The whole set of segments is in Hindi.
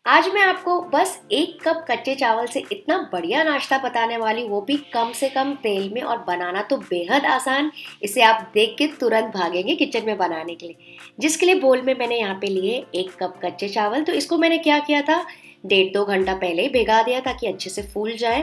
आज मैं आपको बस 1 कप कच्चे चावल से इतना बढ़िया नाश्ता बताने वाली हूँ, वो भी कम से कम तेल में और बनाना तो बेहद आसान। इसे आप देख के तुरंत भागेंगे किचन में बनाने के लिए। जिसके लिए बोल में मैंने यहाँ पे लिए 1 कप कच्चे चावल। तो इसको मैंने क्या किया था, 1.5-2 घंटा पहले ही भिगा दिया ताकि अच्छे से फूल जाए।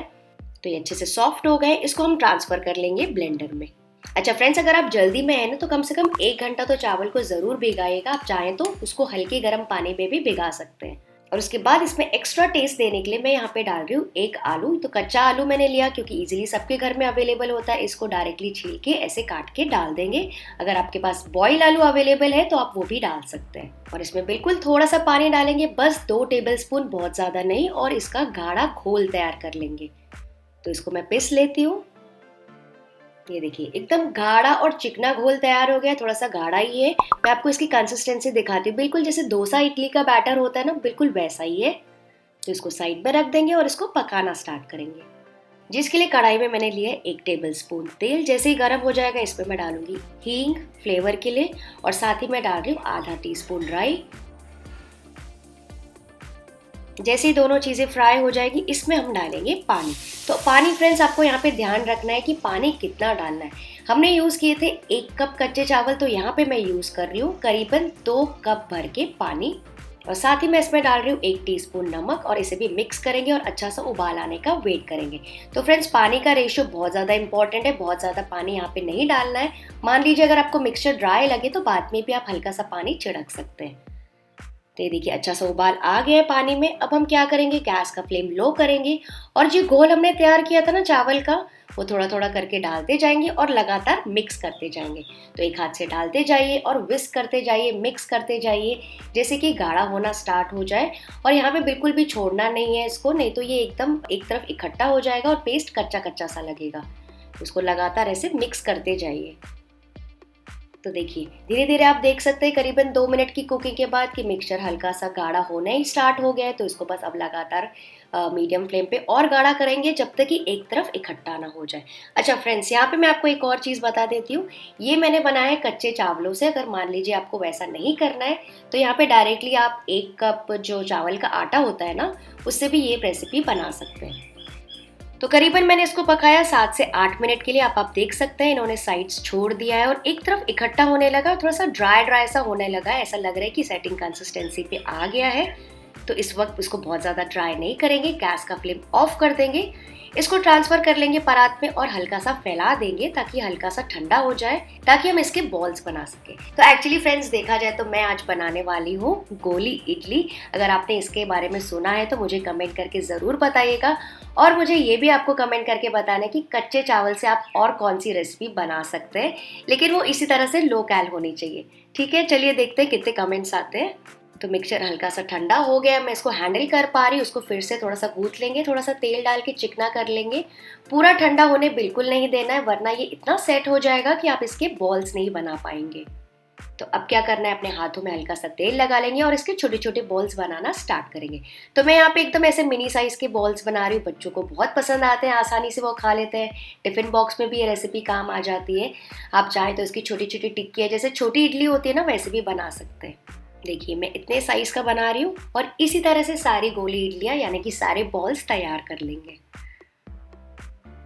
तो ये अच्छे से सॉफ्ट हो गए। इसको हम ट्रांसफर कर लेंगे ब्लेंडर में। अच्छा फ्रेंड्स, अगर आप जल्दी में हैं ना तो कम से कम 1 घंटा तो चावल को ज़रूर भिगाइएगा। आप चाहें तो उसको हल्के गर्म पानी में भी भिगा सकते हैं। और उसके बाद इसमें एक्स्ट्रा टेस्ट देने के लिए मैं यहाँ पे डाल रही हूँ 1 आलू। तो कच्चा आलू मैंने लिया क्योंकि इजीली सबके घर में अवेलेबल होता है। इसको डायरेक्टली छील के ऐसे काट के डाल देंगे। अगर आपके पास बॉयल आलू अवेलेबल है तो आप वो भी डाल सकते हैं। और इसमें बिल्कुल थोड़ा सा पानी डालेंगे, बस 2 टेबलस्पून, बहुत ज़्यादा नहीं। और इसका गाढ़ा घोल तैयार कर लेंगे। तो इसको मैं पीस लेती हूँ। ये देखिए एकदम गाढ़ा और चिकना घोल तैयार हो गया। थोड़ा सा गाढ़ा ही है। मैं आपको इसकी कंसिस्टेंसी दिखाती हूँ। बिल्कुल जैसे डोसा इडली का बैटर होता है ना, बिल्कुल वैसा ही है। तो इसको साइड में रख देंगे और इसको पकाना स्टार्ट करेंगे। जिसके लिए कढ़ाई में मैंने लिया 1 टेबलस्पून तेल। जैसे ही गर्म हो जाएगा इसमें मैं डालूंगी हींग फ्लेवर के लिए। और साथ ही मैं डाल रही हूँ आधा टीस्पून राई। जैसे ही दोनों चीज़ें फ्राई हो जाएगी इसमें हम डालेंगे पानी। तो पानी फ्रेंड्स, आपको यहाँ पे ध्यान रखना है कि पानी कितना डालना है। हमने यूज़ किए थे 1 कप कच्चे चावल, तो यहाँ पे मैं यूज़ कर रही हूँ करीबन 2 कप भर के पानी। और साथ ही मैं इसमें डाल रही हूँ 1 टीस्पून नमक। और इसे भी मिक्स करेंगे और अच्छा सा उबाल आने का वेट करेंगे। तो फ्रेंड्स, पानी का रेशियो बहुत ज़्यादा इंपॉर्टेंट है। बहुत ज़्यादा पानी यहाँ पे नहीं डालना है। मान लीजिए अगर आपको मिक्सचर ड्राई लगे तो बाद में भी आप हल्का सा पानी छिड़क सकते हैं। तो ये देखिए अच्छा सा उबाल आ गया है पानी में। अब हम क्या करेंगे, गैस का फ्लेम लो करेंगे। और जो घोल हमने तैयार किया था ना चावल का, वो थोड़ा थोड़ा करके डालते जाएंगे और लगातार मिक्स करते जाएंगे। तो एक हाथ से डालते जाइए और विस्क करते जाइए, मिक्स करते जाइए, जैसे कि गाढ़ा होना स्टार्ट हो जाए। और यहाँ पे बिल्कुल भी छोड़ना नहीं है इसको, नहीं तो ये एकदम एक तरफ इकट्ठा हो जाएगा और पेस्ट कच्चा कच्चा सा लगेगा। इसको लगातार ऐसे मिक्स करते जाइए। तो देखिए धीरे धीरे आप देख सकते हैं करीबन 2 मिनट की कुकिंग के बाद कि मिक्सचर हल्का सा गाढ़ा होना ही स्टार्ट हो गया है। तो इसको बस अब लगातार मीडियम फ्लेम पे और गाढ़ा करेंगे जब तक कि एक तरफ इकट्ठा ना हो जाए। अच्छा फ्रेंड्स, यहाँ पे मैं आपको एक और चीज़ बता देती हूँ। ये मैंने बनाया है कच्चे चावलों से। अगर मान लीजिए आपको वैसा नहीं करना है तो यहाँ पे डायरेक्टली आप 1 कप जो चावल का आटा होता है ना, उससे भी ये रेसिपी बना सकते हैं। तो करीबन मैंने इसको पकाया 7 से 8 मिनट के लिए। आप देख सकते हैं इन्होंने साइड्स छोड़ दिया है और एक तरफ इकट्ठा होने लगा, थोड़ा सा ड्राई ड्राई सा होने लगा है। ऐसा लग रहा है कि सेटिंग कंसिस्टेंसी पे आ गया है। तो इस वक्त इसको बहुत ज़्यादा ड्राई नहीं करेंगे, गैस का फ्लेम ऑफ कर देंगे। इसको ट्रांसफ़र कर लेंगे परात में और हल्का सा फैला देंगे ताकि हल्का सा ठंडा हो जाए, ताकि हम इसके बॉल्स बना सकें। तो एक्चुअली फ्रेंड्स, देखा जाए तो मैं आज बनाने वाली हूँ गोली इडली। अगर आपने इसके बारे में सुना है तो मुझे कमेंट करके ज़रूर बताइएगा। और मुझे ये भी आपको कमेंट करके बताना है कि कच्चे चावल से आप और कौन सी रेसिपी बना सकते हैं, लेकिन वो इसी तरह से लो कैल होनी चाहिए। ठीक है, चलिए देखते हैं कितने कमेंट्स आते हैं। तो मिक्सचर हल्का सा ठंडा हो गया, मैं इसको हैंडल कर पा रही हूँ। उसको फिर से थोड़ा सा गूंथ लेंगे, थोड़ा सा तेल डाल के चिकना कर लेंगे। पूरा ठंडा होने बिल्कुल नहीं देना है, वरना ये इतना सेट हो जाएगा कि आप इसके बॉल्स नहीं बना पाएंगे। तो अब क्या करना है, अपने हाथों में हल्का सा तेल लगा लेंगे और इसके छोटे छोटे बॉल्स बनाना स्टार्ट करेंगे। तो मैं यहाँ पे एकदम ऐसे मिनी साइज के बॉल्स बना रही हूँ। बच्चों को बहुत पसंद आते हैं, आसानी से वो खा लेते हैं। टिफिन बॉक्स में भी ये रेसिपी काम आ जाती है। आप चाहें तो इसकी छोटी छोटी टिक्कियाँ, जैसे छोटी इडली होती है ना, वैसे भी बना सकते हैं। देखिए मैं इतने साइज का बना रही हूँ और इसी तरह से सारी गोली इडलियाँ यानी कि सारे बॉल्स तैयार कर लेंगे।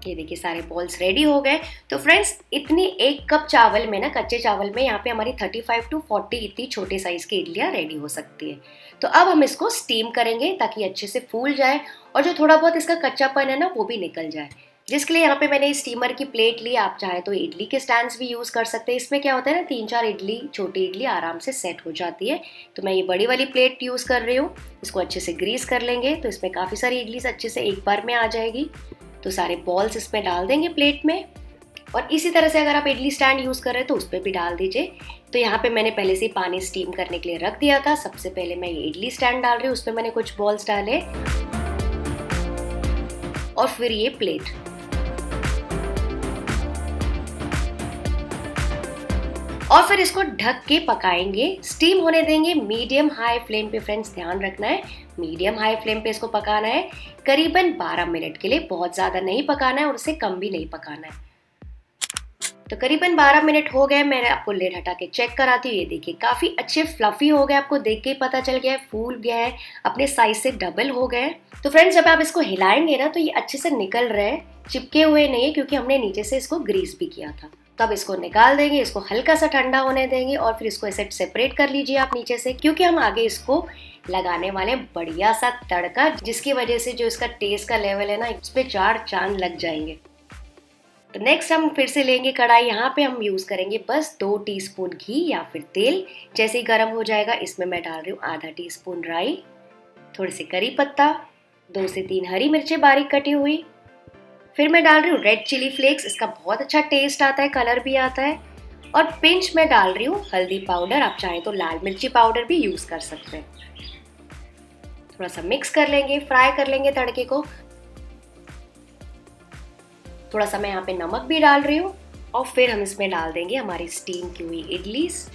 ये देखिए सारे बॉल्स रेडी हो गए। तो फ्रेंड्स, इतनी 1 कप चावल में ना, कच्चे चावल में, यहाँ पे हमारी 35 to 40 इतनी छोटे साइज की इडलियाँ रेडी हो सकती है। तो अब हम इसको स्टीम करेंगे ताकि अच्छे से फूल जाए और जो थोड़ा बहुत इसका कच्चापन है ना, वो भी निकल जाए। जिसके लिए यहाँ पे मैंने स्टीमर की प्लेट ली। आप चाहे तो इडली के स्टैंड्स भी यूज़ कर सकते हैं। इसमें क्या होता है ना, 3-4 इडली, छोटी इडली आराम से सेट हो जाती है। तो मैं ये बड़ी वाली प्लेट यूज़ कर रही हूँ। इसको अच्छे से ग्रीस कर लेंगे तो इसमें काफ़ी सारी इडली अच्छे से एक बार में आ जाएगी। तो सारे बॉल्स इसमें डाल देंगे प्लेट में। और इसी तरह से अगर आप इडली स्टैंड यूज़ कर रहे हैं तो उस पर भी डाल दीजिए। तो यहाँ पे मैंने पहले से ही पानी स्टीम करने के लिए रख दिया था। सबसे पहले मैं ये इडली स्टैंड डाल रही हूँ, उस पर मैंने कुछ बॉल्स डाले और फिर ये प्लेट। और फिर इसको ढक के पकाएंगे, स्टीम होने देंगे मीडियम हाई फ्लेम पे। फ्रेंड्स, ध्यान रखना है मीडियम हाई फ्लेम पे इसको पकाना है करीबन 12 मिनट के लिए। बहुत ज़्यादा नहीं पकाना है और उससे कम भी नहीं पकाना है। तो करीबन 12 मिनट हो गए, मैंने आपको लिड हटा के चेक कराती हूँ। ये देखिए काफ़ी अच्छे फ्लफी हो गए, आपको देख के ही पता चल गया है, फूल गया है, अपने साइज से डबल हो गए। तो फ्रेंड्स जब आप इसको हिलाएंगे ना तो ये अच्छे से निकल रहे हैं, चिपके हुए नहीं है, क्योंकि हमने नीचे से इसको ग्रीस भी किया था। तो अब इसको निकाल देंगे, इसको हल्का सा ठंडा होने देंगे और फिर इसको ऐसे सेपरेट कर लीजिए आप नीचे से, क्योंकि हम आगे इसको लगाने वाले बढ़िया सा तड़का, जिसकी वजह से जो इसका टेस्ट का लेवल है ना, इस पे 4 चांद लग जाएंगे। तो नेक्स्ट हम फिर से लेंगे कढ़ाई, यहाँ पे हम यूज़ करेंगे बस 2 टीस्पून घी या फिर तेल। जैसे ही गर्म हो जाएगा इसमें मैं डाल रही हूँ आधा टीस्पून राई, थोड़े से करी पत्ता, 2 से 3 हरी मिर्चें बारीक कटी हुई। फिर मैं डाल रही हूँ रेड चिली फ्लेक्स, इसका बहुत अच्छा टेस्ट आता है, कलर भी आता है। और पिंच में डाल रही हूँ हल्दी पाउडर, आप चाहें तो लाल मिर्ची पाउडर भी यूज़ कर सकते हैं। थोड़ा सा मिक्स कर लेंगे, फ्राई कर लेंगे तड़के को। थोड़ा सा मैं यहाँ पे नमक भी डाल रही हूँ और फिर हम इसमें डाल देंगे हमारी स्टीम की हुई इडलीस।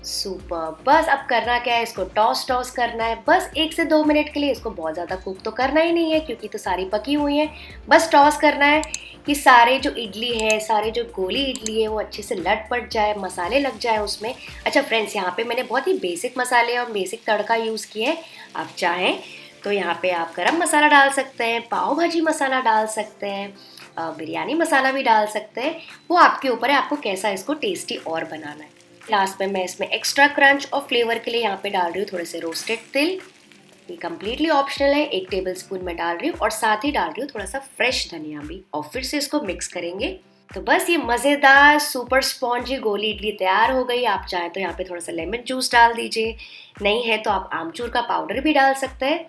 सुपर, बस अब करना क्या है, इसको टॉस करना है बस 1 से 2 मिनट के लिए। इसको बहुत ज़्यादा कुक तो करना ही नहीं है क्योंकि तो सारी पकी हुई हैं। बस टॉस करना है कि सारे जो इडली है, सारे जो गोली इडली है वो अच्छे से लट पट जाए, मसाले लग जाए उसमें। अच्छा फ्रेंड्स, यहाँ पे मैंने बहुत ही बेसिक मसाले और बेसिक तड़का यूज़ किया है। आप चाहें तो यहाँ पे आप गरम मसाला डाल सकते हैं, पाव भाजी मसाला डाल सकते हैं, बिरयानी मसाला भी डाल सकते हैं, वो आपके ऊपर है, आपको कैसा इसको टेस्टी और बनाना है। लास्ट में मैं इसमें एक्स्ट्रा क्रंच और फ्लेवर के लिए यहाँ पे डाल रही हूँ थोड़े से रोस्टेड तिल। ये कम्प्लीटली ऑप्शनल है, 1 टेबलस्पून मैं डाल रही हूँ और साथ ही डाल रही हूँ थोड़ा सा फ्रेश धनिया भी। और फिर से इसको मिक्स करेंगे। तो बस ये मज़ेदार सुपर स्पॉन्जी गोली इडली तैयार हो गई। आप चाहें तो यहाँ पे थोड़ा सा लेमन जूस डाल दीजिए, नहीं है तो आप आमचूर का पाउडर भी डाल सकते हैं।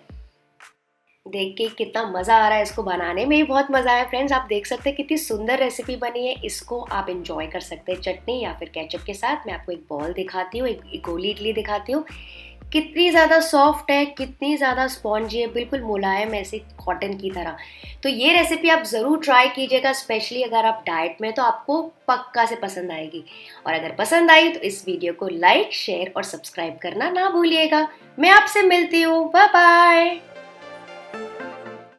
देख के कितना मज़ा आ रहा है, इसको बनाने में भी बहुत मज़ा आया फ्रेंड्स। आप देख सकते हैं कितनी सुंदर रेसिपी बनी है। इसको आप इंजॉय कर सकते हैं चटनी या फिर केचप के साथ। मैं आपको एक बॉल दिखाती हूँ, एक गोली इडली दिखाती हूँ। कितनी ज़्यादा सॉफ्ट है, कितनी ज़्यादा स्पॉन्जी है, बिल्कुल मुलायम ऐसे कॉटन की तरह। तो ये रेसिपी आप ज़रूर ट्राई कीजिएगा, स्पेशली अगर आप डाइट में, तो आपको पक्का से पसंद आएगी। और अगर पसंद आई तो इस वीडियो को लाइक, शेयर और सब्सक्राइब करना ना भूलिएगा। मैं आपसे मिलती हूँ, बाय बाय।